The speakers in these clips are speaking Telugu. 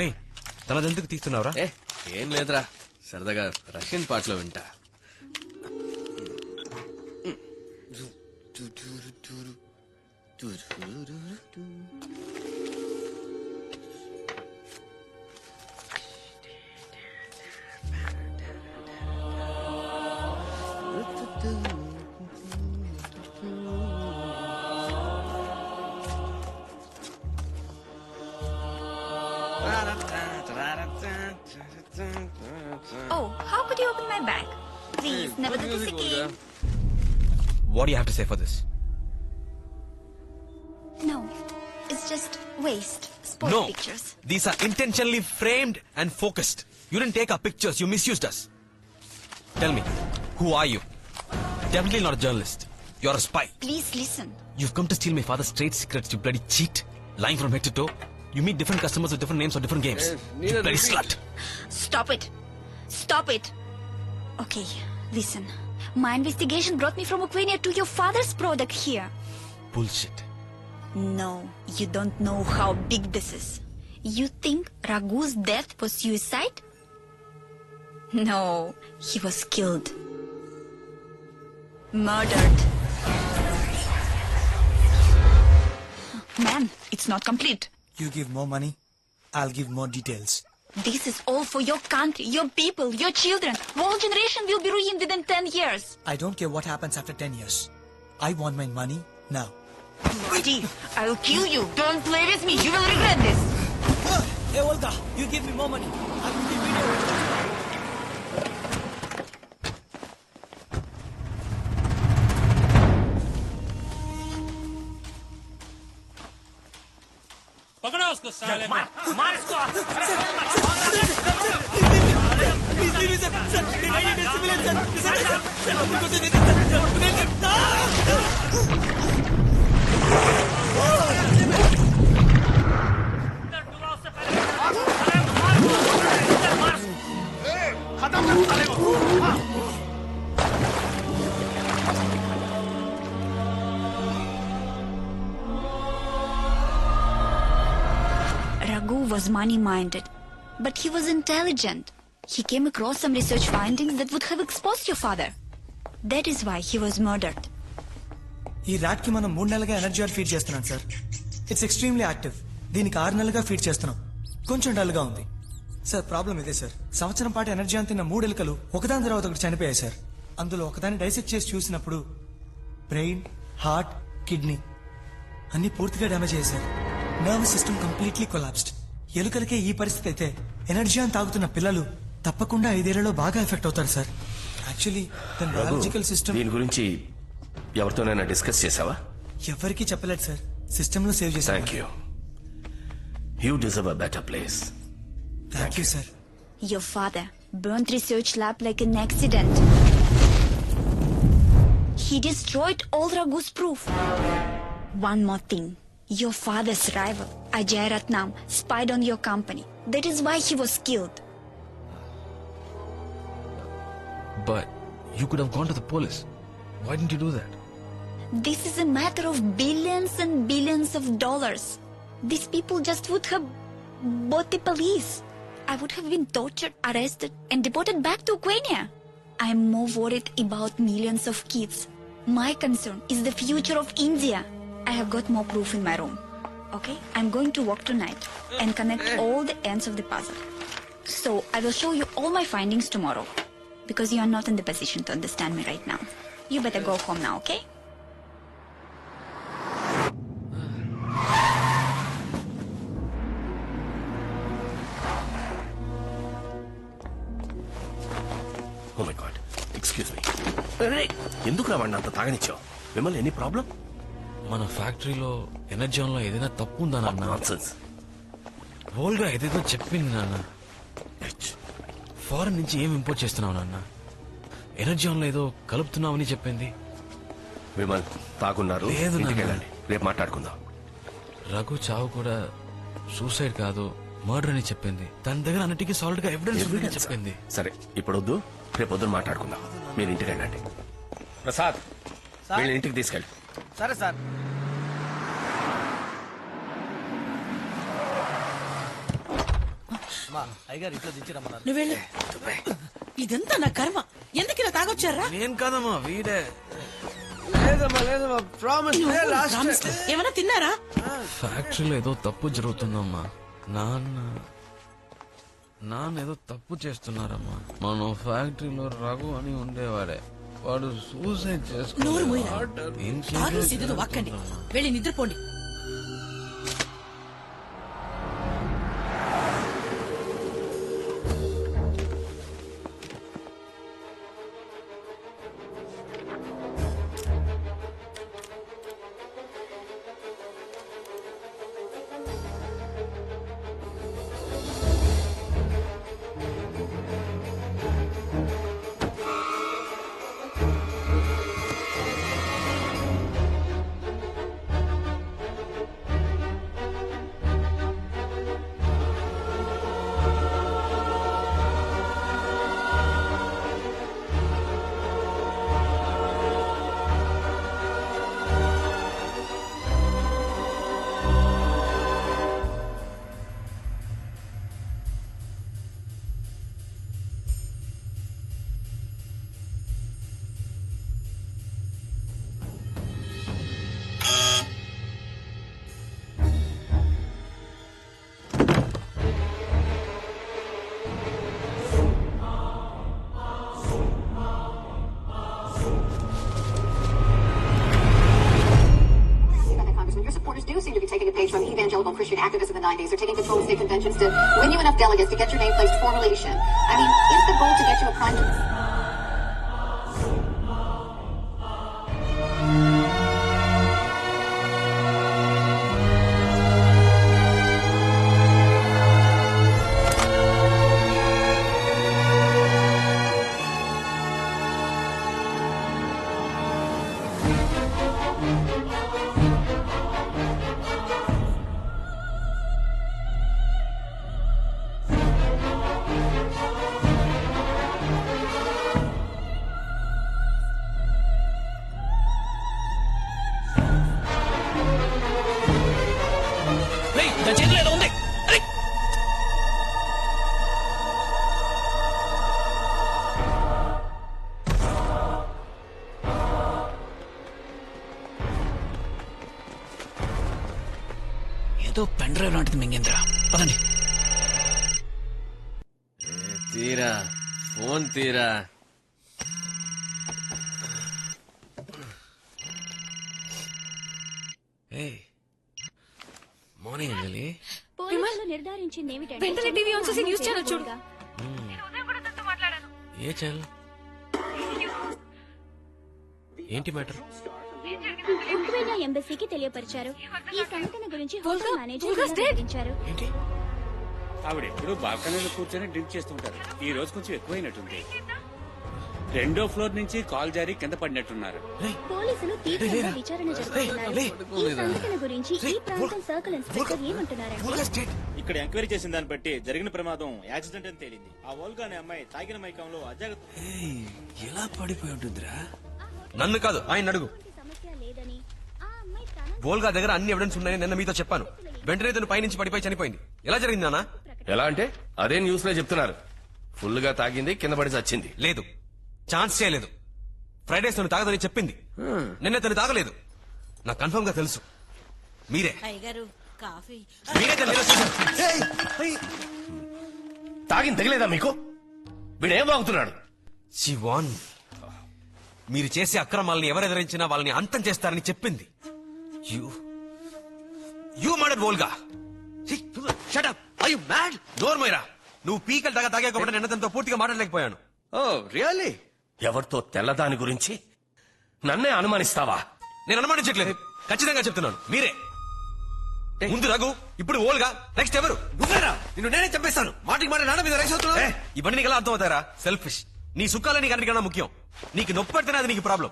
రే తనదెందుకు తీస్తున్నావురా? ఏం లేదురా, సరదాగా రష్యన్ పాటలో వింటా. Oh, how could you open my bag? Please, never do this again. What do you have to say for this? No, it's just waste. Spoiled No, pictures. these are intentionally framed and focused. You didn't take our pictures, you misused us. Tell me, who are you? Definitely not a journalist. You're a spy. Please listen. You've come to steal my father's trade secrets, you bloody cheat. Lying from head to toe. You meet different customers with different names or different games. You bloody slut. Stop it. Stop it. Okay, listen. My investigation brought me from Ukraine to your father's product here. Bullshit. No, you don't know how big this is. You think Raghu's death was suicide? No, he was killed. Murdered. Man, it's not complete. You give more money, I'll give more details. This is all for your country, your people, your children. Whole generation will be ruined within 10 years. I don't care what happens after 10 years. I want my money now. Buddy, I'll kill you. Don't play with me. You will regret this. Hey Olga, you give me more money. I will give video. पकड़ो उसको साले मार मार इसको खत्म कर साले को Raghu was money-minded, but he was intelligent. He came across some research findings that would have exposed your father. That is why he was murdered. ఈ ర్యాట్ కి మనం 3 నెలలుగా ఎనర్జీ ఆర్ ఫీడ్ చేస్తున్నాం సార్. It's extremely active. దీనికి 6 నెలలుగా ఫీడ్ చేస్తున్నాం. కొంచెం డల్ గా ఉంది సార్. ప్రాబ్లం ఇదే సార్. సంవత్సరం పాటు ఎనర్జీ అంతిన్న 3 ఎలుకలు ఒకదాని తర్వాత ఒకటి చనిపోయాయి సార్. అందులో ఒకదాన్ని డైసెక్ట్ చేసి చూసినప్పుడు బ్రెయిన్, హార్ట్, కిడ్నీ అన్ని పూర్తిగా డ్యామేజ్ అయ్యాయి sir. Nervous system completely collapsed. ఎలుకలకే ఈ పరిస్థితి అయితే ఎనర్జీ అని తాగుతున్న పిల్లలు తప్పకుండా 5 ఏళ్లలో బాగా ఎఫెక్ట్ అవుతారు సార్. యాక్చువల్లీ దాని బయాలజికల్ సిస్టమ్ దీని గురించి ఎవరితోనైనా డిస్కస్ చేసావా? ఎవరికీ చెప్పలేదు సార్. సిస్టమ్ లో సేవ్ చేశాను. Thank you. You deserve a better place. Thank you sir. Your father burnt research lab like an accident. He destroyed all Raghu's proof. One more thing. Your father's rival, Ajay Ratnam, spied on your company. That is why he was killed. But you could have gone to the police. Why didn't you do that? This is a matter of billions and billions of dollars. These people just would have bought the police. I would have been tortured, arrested, and deported back to Ukraine. I'm more worried about millions of kids. My concern is the future of India. I have got more proof in my room. Okay? I'm going to work tonight and connect all the ends of the puzzle. So, I will show you all my findings tomorrow. Because you are not in the position to understand me right now. You better go home now, okay? Oh my God, excuse me. ఎందుకు రావండి అంత తాగనిచ్చావు? మిమ్మల్ని ఎనీ ప్రాబ్లం? మన ఫ్యాక్టరీలో ఎనర్జీ ఆన్ లో ఏదైనా తప్పు ఉందా నాన్న? నాన్సెన్స్. ఓల్గా ఏదేదో చెప్పింది నాన్న. ఫారెన్ నుంచి ఏం ఇంపోర్ట్ చేస్తున్నావు నాన్న? ఎనర్జీ ఆన్ లో ఏదో కలుపుతున్నావని చెప్పింది. విమల్ తాగున్నారు. లేదు నాన్న. ఇంటికి వెళ్ళండి, రేపు మాట్లాడుకుందాం. రఘు చావు కూడా సూసైడ్ కాదు, మర్డర్ అని చెప్పింది. తన దగ్గర అన్నిటికీ సాలిడ్ గా ఎవిడెన్స్ చెప్పింది. సరే, ఇప్పుడు వద్దు, రేపు పొద్దున మాట్లాడుకుందాం. మీరు ఇంటికి వెళ్ళండి. ప్రసాద్, వీళ్ళని ఇంటికి తీసుకెళ్ళి. సరే సార్. నువ్వు వెళ్ళు. ఇదంతా నా కర్మ. ఎందుకు ఇలా తాగొచ్చారా? నేను కాదమ్మా వీడే. ప్రామిస్. ఏమైనా తిన్నారా? ఫ్యాక్టరీలో ఏదో తప్పు జరుగుతుందమ్మా. నాన్న ఏదో తప్పు చేస్తున్నారమ్మా. మనం ఫ్యాక్టరీలో రఘు అని ఉండేవాడే, వాడు సూసైడ్ నోరు మూయరా. చేసుకున్నాడు. తాగి సిద్ధు వక్కండి. వెళ్ళి నిద్రపోండి. do seem to be taking a page from evangelical Christian activists in the 90s. They're taking control of state conventions to win you enough delegates to get your name placed formally. I mean, is the goal to get you a prime minister? ఏదో పెన్ డ్రైవ్ లాంటిది మింగేంద్రా. పదండి. తీరా ఫోన్ తీరా. మార్నింగ్ అంజలి. నిర్ధారించింది వెంటనే టీవీ ఆన్ చేసి న్యూస్ ఛానల్ చూడు. ఏ ఛానల్? ఏంటి మ్యాటర్? ఉక్రెయిన్ ఎంబసీకి తెలియపరిచారు. ఈ సంఘటన గురించి హోటల్ మేనేజర్ వివరించారు. ఏంటి? ఆవిడ ఎప్పుడు బాల్కనీలో కూర్చొని డ్రింక్ చేస్తుంటారు. ఈ రోజు కొంచెం ఎక్కువైనట్టుంది. 2వ ఫ్లోర్ నుంచి కాల్ జారి కింద పడినట్టున్నారు. పోలీసులు తీవ్రంగా విచారణ జరుపుతున్నారు. ఈ సంఘటన గురించి ఈ ప్రాంతం సర్కిల్ ఇన్స్పెక్టర్ ఏమంటున్నారంటే, ఇక్కడ ఎంక్వైరీ చేసిన దాన్ని బట్టి జరిగిన ప్రమాదం యాక్సిడెంట్ అని తేలింది. ఆ వోల్గా అనే అమ్మాయి తాగిన మైకంలో అజాగ్రత్త. ఎలా పడిపోయి ఉంటుందిరా? నన్ను కాదు, ఆయన అడుగు. సమస్య లేదని ఆ అమ్మాయి తన బోల్గా దగ్గర అన్ని ఎవిడెన్స్ ఉన్నాయని నిన్న మీతో చెప్పాను. వెంటనే తను పైనుంచి పడిపోయి చనిపోయింది. ఎలా జరిగింది నాన్న? ఎలా అంటే అదే న్యూస్ లో చెప్తున్నారు. ఫుల్ గా తాగింది, కింద పడి చచ్చింది. లేదు, ఛాన్స్ చేయలేదు. ఫ్రైడేస్ తను తాగదని చెప్పింది. నిన్న తను తాగలేదు. నాకు కన్ఫర్మ్ గా తెలుసు. మీరే అయ్యగారు కాఫీ. మీరే తను ఇలా చూశారు. తాగింది తగలేదా మీకు? వీడేం బాగుతున్నాడు? శివాన్, మీరు చేసే అక్రమాలని ఎవరెదిరించినా వాళ్ళని అంతం చేస్తారని చెప్పింది. You murdered Volga. Shut up. Are you mad? నోర్మోయరా, నువ్వు పీకలు తాగా కాబట్టి నిన్న తనతో పూర్తిగా మాట్లాడలేకపోయాను. ఓ రియల్లీ? ఎవరితో తెల్లదాని గురించి నన్నే అనుమానిస్తావా? నేను అనుమానించట్లేదు, ఖచ్చితంగా చెప్తున్నాను. మీరే. ముందు రఘు, ఇప్పుడు ఓల్గా, నెక్స్ట్ ఎవరు? నువ్వేరా. నిన్ను నేనే చంపేస్తాను. మాటికి మాట నాన్న మీద రైస్ అవుతున్నా. ఇవన్నీ నీకు ఎలా అర్థం అవుతారా? సెల్ఫిష్. నీ సుఖాలే నీకు అన్నిటికన్నా ముఖ్యం. నీకు నొప్పి పెడితేనే అది నీకు ప్రాబ్లం.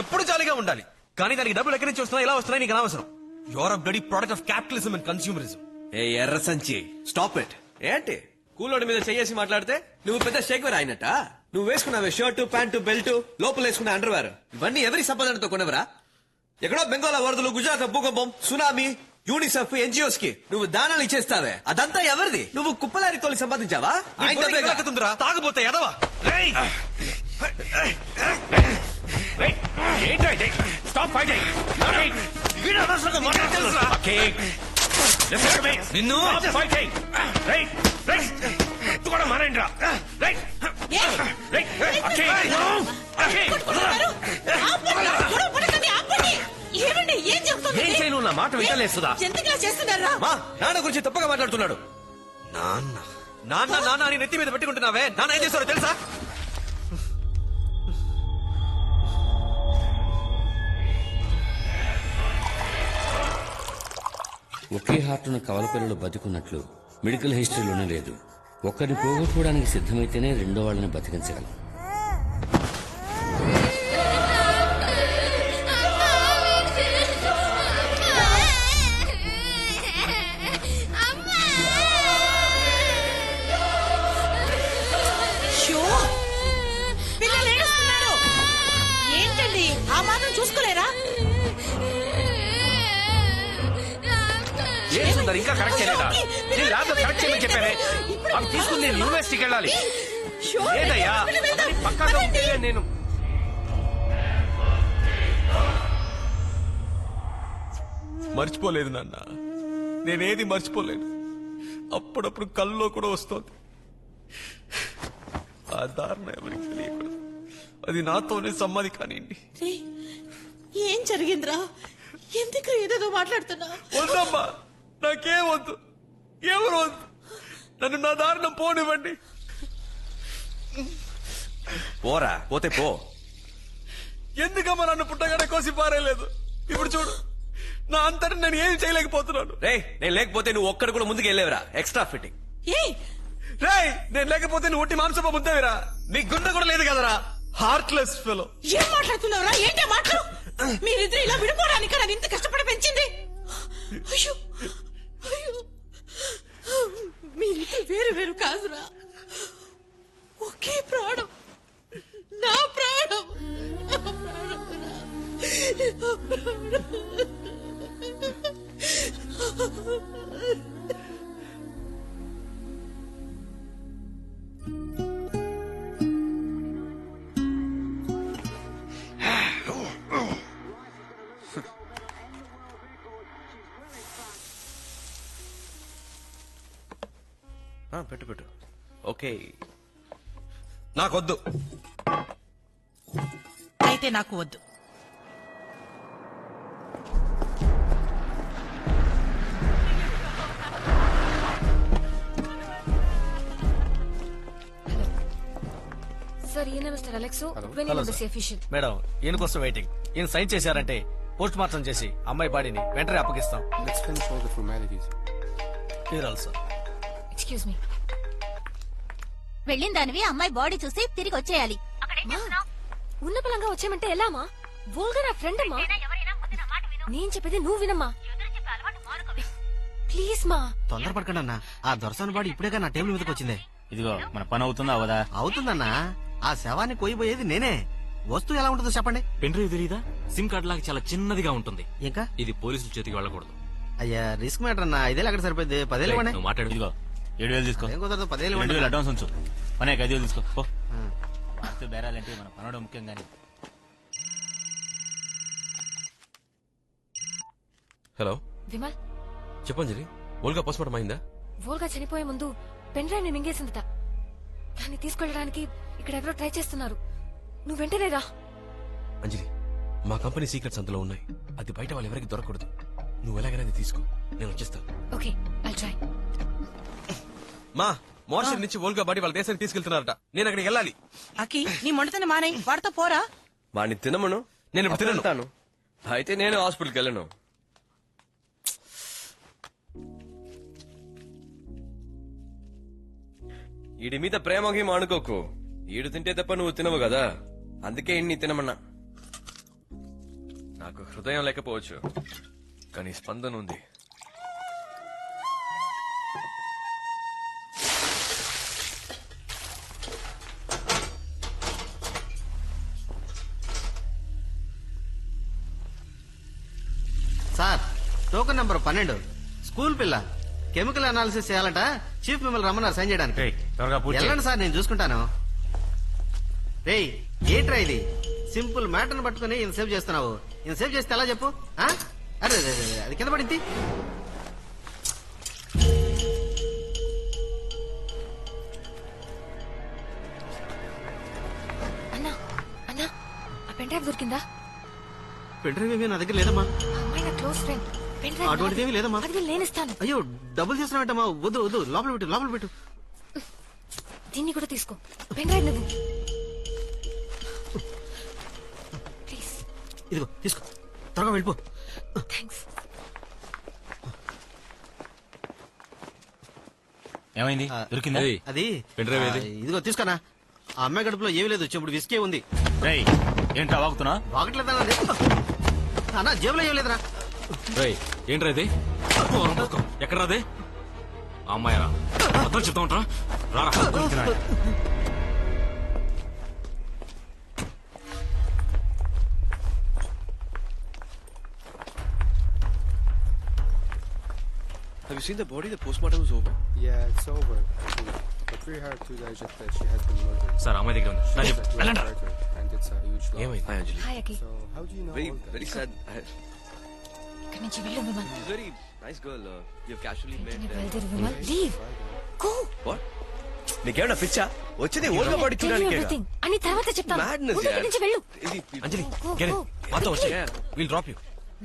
ఎప్పుడు జాలీగా ఉండాలి, కానీ దానికి డబ్బులు ఎక్కడి నుంచి వస్తున్నాయి, ఎలా వస్తున్నాయి నీకు అనవసరం. Your a bloody product of capitalism and consumerism. ఏ ఎర్ర సంచి, స్టాప్ ఇట్. ఏంటి కూలోడి మీద చెయ్యేసి మాట్లాడితే నువ్వు పెద్ద షేక్వేర్ అయినట్ట? నువ్వు వేసుకున్నావే షర్టు, ప్యాంటు, బెల్ట్, లోపల వేసుకున్న అండర్వేర్, ఇవన్నీ ఎవరి సంపాదనతో కొనవరా? ఎక్కడో బెంగాల్ వరదలు, గుజరాత్ భూకంపం, సునామీ, యూనిసెఫ్ ఎన్జిఓస్ కి నువ్వు దానాలు ఇచ్చేస్తావే అదంతా ఎవరిది? నువ్వు కుప్పలారి తోలి సంపాదించావా? ఆయన డబ్బే కదా. తుందిరా తాగబోతే ఎదవా స్టాప్ ఫైటింగ్. నిన్ను కూడా మానేంద్రా. ఏమండి ఏం చెప్తుంది? ఏం చేయను నా మాట వింటలేస్తుందా? ఎందుకు చేస్తున్నారా? మా నాన్న గురించి తప్పగా మాట్లాడుతున్నాడు. నాన్న నాన్న నాన్న అని నెత్తి మీద పెట్టుకుంటున్నావే. నాన్న ఏం చేస్తారో తెలుసా? ఒకే హార్టును కవల పిల్లలు బతుకున్నట్లు మెడికల్ హిస్టరీలోనే లేదు. ఒక్కరిని పోగొట్టుకోవడానికి సిద్ధమైతేనే రెండో వాళ్ళని బతికించగలం. పిల్లలు ఏడుస్తున్నారు. ఏంటండి ఆ మాత్రం చూసుకోలేరా? ఏం సుందర్ ఇంకా కరెక్ట్ చేయలేదా? నేను ల్యాబ్ లో కరెక్ట్ చేయమని చెప్పానే. అవి తీసుకుని నేను యూనివర్సిటీకి వెళ్ళాలి. లేదయ్యా పక్కాగా ఉంటే నేను మర్చిపోలేదు నాన్న, నేనేది మర్చిపోలేదు. అప్పుడప్పుడు కల్లో కూడా వస్తోంది. ఆ దారుణ ఎవరికి తెలియకూడదు. అది నాతోనే సమ్మతి కానివ్వండి. ఏం జరిగిందిరా? ఎందుకు ఏదేదో మాట్లాడుతున్నా? వద్దమ్మా, నాకేం వద్దు, ఎవరు వద్దు. నన్ను నా దారుణం పోనివ్వండి. పోరా, పోతే పో. ఎందుకమ్మా నన్ను పుట్టగానే కోసి పారేయలేదు? ఇప్పుడు చూడు, నా అంతటి నేను ఏం చేయలేకపోతున్నాను. రే నేను లేకపోతే నువ్వు ఒక్కడు కూడా ముందుకు వెళ్ళేవరా? Extra fitting. రే నేను లేకపోతే నువ్వు ఒట్టి మాంసప ముద్దవిరా. నీ గుండె కూడా లేదు కదరా, హార్ట్లెస్ ఫెలో. ఏం మాట్లాడుతున్నావురా? ఏంటో మాట్లాడు. మీరిద్దరు ఇలా విడిపోవడానికి నన్ను ఇంత కష్టపడి పెంచింది. అయ్యో అయ్యో, మీరిద్దరు వేరు వేరు కాదురా, ఒకే ప్రాణం. నా ప్రాణం, నా ప్రాణంరా. నా ప్రాణం. పెట్టు పెట్టు. ఓకే, నాకొద్దు. అయితే నాకు వద్దు. సార్ ఈయన మిస్టర్ అలెక్స్, అఫీషియల్. మేడం ఈయన కోసం వెయిటింగ్. ఈయన సైన్ చేశారంటే పోస్ట్ మార్టం చేసి అమ్మాయి బాడీని వెంటనే అప్పగిస్తాం. Excuse me. వెళ్ళిన దానివి అమ్మాయి బాడీ చూసి తిరిగి వచ్చేయాలి. ఉన్న పలంగా వచ్చేయమంటే ఎలామా? వోల్గా నా ఫ్రెండ్ అమ్మా. నేను చెప్పేది నువ్వు వినమ్మా ప్లీజ్ మా. తొందరపడకండి అన్న, ఆ దొరసాని బాడీ ఇప్పుడేగా నా టేబుల్ మీదకి వచ్చింది. ఇదిగో మన పని అవుతుందా అవదా? అవుతుందన్నా, ఆ శవాన్ని కొయ్యబోయేది నేనే. వస్తువు ఎలా ఉంటుందో చెప్పండి. పెన్ డ్రైవ్ తెలీదా? సిమ్ కార్డ్ లాగా చాలా చిన్నదిగా ఉంటుంది. ఇంకా ఇది పోలీసుల చేతికి వెళ్ళకూడదు. అయ్యా రిస్క్ మ్యాటర్ అన్న, ఇదే అక్కడ సరిపోయింది. 10,000 ఇవ్వండి. నువ్వు మాట్లాడు. ఇదిగో 7,000 తీసుకో. ఏం కుదరదు, 10,000 2,000 ఇవ్వండి. అడ్వాన్స్ ఉంచు. పని 5,000 తీసుకో. వాస్తు బేరాలంటే మన పనోడు ముఖ్యం గానీ. హలో విమల్, చెప్పంజలి, ఓల్గా పోస్ట్ మార్టం అయిందా? వోల్గా చనిపోయే ముందు పెన్ డ్రైవ్ ని మింగేసిందట. దాన్ని తీసుకెళ్ళడానికి ఇక్కడ ఎవరో ట్రై చేస్తున్నారు. నువ్వు వెంటనే రా. అంజలి, మా కంపెనీ సీక్రెట్స్ అందులో ఉన్నాయి. అది బయట వాళ్ళు ఎవరికి దొరకకూడదు. నువ్వు ఎలాగైనా తీసుకో, నేను వచ్చేస్తాను. Okay, I'll try. మా మోర్షర్ నుంచి ఓల్గా బాడీ వాళ్ళ దేశానికి తీసుకెళ్తున్నారట. నేను అక్కడికి వెళ్ళాలి. అకి నీ మొండతన మానే, వాడితో పోరా. వాడిని తినమను. నేను ఇప్పుడు తినను. తినను. అయితే నేను హాస్పిటల్కి వెళ్ళను. ఈడి మీద ప్రేమకి మానుకోకు. ఈడు తింటే తప్ప నువ్వు తినవు కదా, అందుకే ఇన్ని తినమన్నా. నాకు హృదయం లేకపోవచ్చు, కానీ స్పందన ఉంది. సార్ టోకెన్ నంబర్ 12 స్కూల్ పిల్ల కెమికల్ అనాలిసిస్ చేయాలంట చీఫ్ మిమ్మల్ని రమ్మన్నారు సైన్ చేయడానికి త్వరగా పూర్తి చేయి. వెళ్ళండి సార్ నేను చూసుకుంటాను. రేయ్ ఏంట్రా ఇది సింపుల్ మ్యాటర్ పట్టుకుని ఈయన సేవ్ చేస్తున్నావు. ఈయన సేవ్ చేస్తే ఎలా చెప్పు ఆ? అరే అరే, అరే, అది కింద పడింది. అన్నా అన్నా ఆ పెన్ డ్రైవ్ దొరికిందా? పెన్ డ్రైవ్ ఏమీ నా దగ్గర లేదమ్మా. ఆ అమ్మాయి నా క్లోజ్ ఫ్రెండ్. పెన్ డ్రైవ్ అటువంటిదేమీ లేదమ్మా. అది నేను ఇస్తాను. అయ్యో డబ్బులు చేస్తున్నావేంటమ్మా? వద్దు వద్దు, లోపల పెట్టు లోపల పెట్టు. దీన్ని కూడా తీసుకో. పెన్ డ్రైవ్ నువ్వు ప్లీజ్. ఇదిగో తీసుకో, త్వరగా వెళ్ళిపో. థ్యాంక్స్. ఏమైంది దొరికిందా? అది పెన్ డ్రైవ్ ఏది? ఇదిగో తీసుకోనా. ఆ అమ్మాయి గడుపులో ఏమీ లేదు, ఇప్పుడు విస్కే ఉంది. రేయ్ ఏంట్రా వాగుతున్నా? వాగట్లేదన్నా అన్న, జేబులో ఏం లేదురా. రేయ్ ఏంట్రా ఇది? ఎక్కడ రాదే? అమ్మాయిరా అర్థం చెప్తా ఉంటా. రారా. Have you seen the body? The postmortem is over. Yeah, it's over. But we heard to digest that she has been murdered. Sir అమ్మాయి దగ్గర ఉంది. నా చెప్పు. వెళ్ళండి. And it's a huge loss. ఏమైంది? Hi, Anjali. Hi Akhi. So how do you know Very, all that? very sad. ఇక్కడి నుంచి వెళ్ళు Vimal. She's very nice girl. You've casually met. బయలుదేరు విమల్. లీవ్. గో. What? నీకేమన్నా పిచ్చా? వచ్చింది ఓల్గా బాడీ చూడడానికి. ఎవ్రీథింగ్ అని తర్వాత చెప్తాను. Madness, ముందు ఇక్కడి నుంచి వెళ్ళు. అంజలి Go, get it. go. మాతో వచ్చి విల్ డ్రాప్ యూ.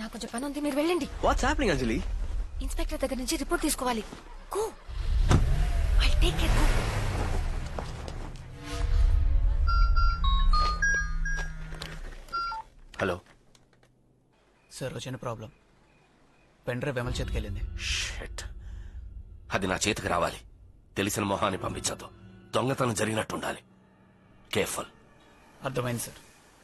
నాకు కొంచెం పని ఉంది, మీరు వెళ్ళండి. What's happening, Anjali? ఇన్స్పెక్టర్ దగ్గర నుంచి రిపోర్ట్ తీసుకోవాలి. Go. I take care. Go. Hello sir వచ్చిన ప్రాబ్లం, పెన్ డ్రైవ్ ఎమల్ చేతికెళ్ళింది. షిట్. అది నా చేతికి రావాలి. తెలిసిన మొహాన్ని పంపించద్దు. దొంగతనం జరిగినట్టుండాలి. కేర్ఫుల్. అర్థమైంది సార్.